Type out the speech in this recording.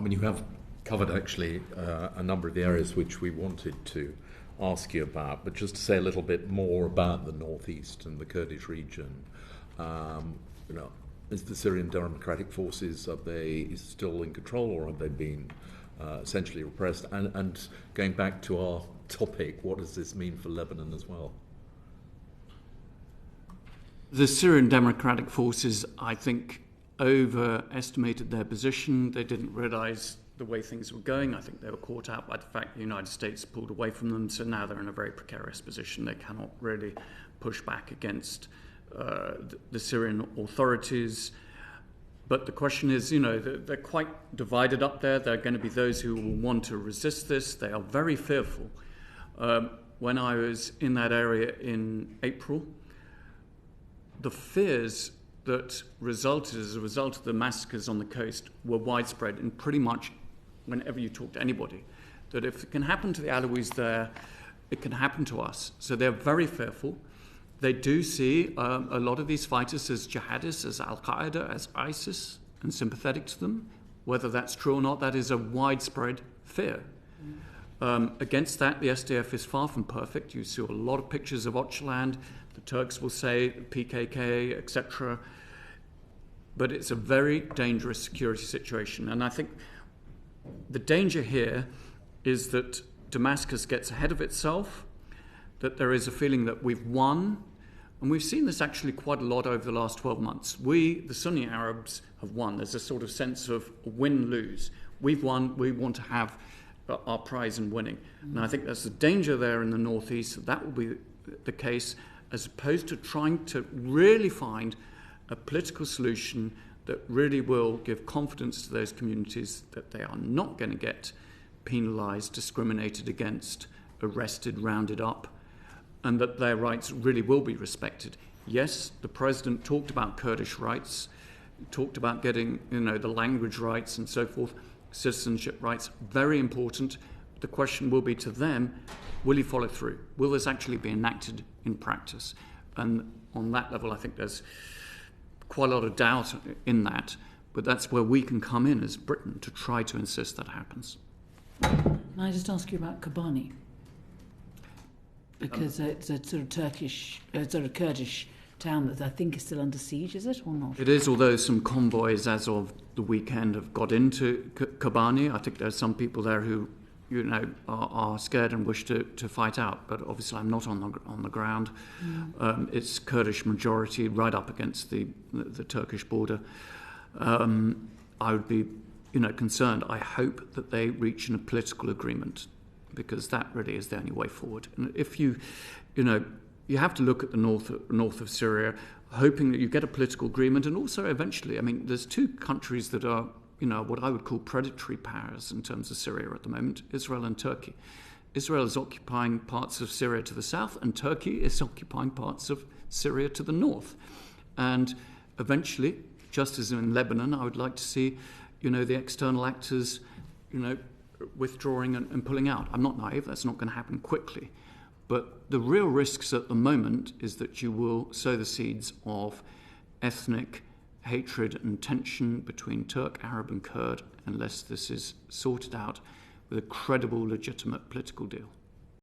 I mean, you have covered actually a number of the areas which we wanted to ask you about, but just to say a little bit more about the northeast and the Kurdish region. You know, is the Syrian Democratic Forces, are they still in control, or have they been essentially repressed? And going back to our topic, what does this mean for Lebanon as well? The Syrian Democratic Forces, I think, overestimated their position. They didn't realise the way things were going. I think they were caught out by the fact the United States pulled away from them, so now they're in a very precarious position. They cannot really push back against the Syrian authorities. But the question is, you know, they're quite divided up there. There are going to be those who will want to resist this. They are very fearful. When I was in that area in April, the fears that resulted as a result of the massacres on the coast were widespread, and pretty much whenever you talk to anybody, that if it can happen to the Alawis there, it can happen to us. So they're very fearful. They do see a lot of these fighters as jihadists, as Al-Qaeda, as ISIS, and sympathetic to them. Whether that's true or not, that is a widespread fear. Against that, the SDF is far from perfect. You see a lot of pictures of Öcalan. The Turks will say PKK, etc. But it's a very dangerous security situation. And I think the danger here is that Damascus gets ahead of itself, that there is a feeling that we've won. And we've seen this actually quite a lot over the last 12 months. We, the Sunni Arabs, have won. There's a sort of sense of win-lose. We've won. We want to have our prize in winning. And I think there's a danger there in the northeast. That will be the case, as opposed to trying to really find a political solution that really will give confidence to those communities that they are not going to get penalised, discriminated against, arrested, rounded up, and that their rights really will be respected. Yes, the president talked about Kurdish rights, talked about getting, you know, the language rights and so forth, citizenship rights, very important. The question will be to them, will he follow through? Will this actually be enacted in practice? And on that level, I think there's quite a lot of doubt in that, but that's where we can come in as Britain to try to insist that happens. Can I just ask you about Kobani? Because it's a sort of Kurdish town that I think is still under siege, is it, or not? It is, although some convoys as of the weekend have got into Kobani. I think there are some people there who, you know, are scared and wish to fight out, but obviously I'm not on the ground. It's Kurdish majority right up against the Turkish border. I would be, you know, concerned. I hope that they reach a political agreement, because that really is the only way forward. And if you know, you have to look at the north of Syria, hoping that you get a political agreement, and also eventually, I mean, there's two countries that are, you know, what I would call predatory powers in terms of Syria at the moment, Israel and Turkey. Israel is occupying parts of Syria to the south, and Turkey is occupying parts of Syria to the north. And eventually, just as in Lebanon, I would like to see, you know, the external actors, you know, withdrawing and pulling out. I'm not naive, that's not going to happen quickly. But the real risks at the moment is that you will sow the seeds of ethnic hatred and tension between Turk, Arab and Kurd, unless this is sorted out with a credible, legitimate political deal.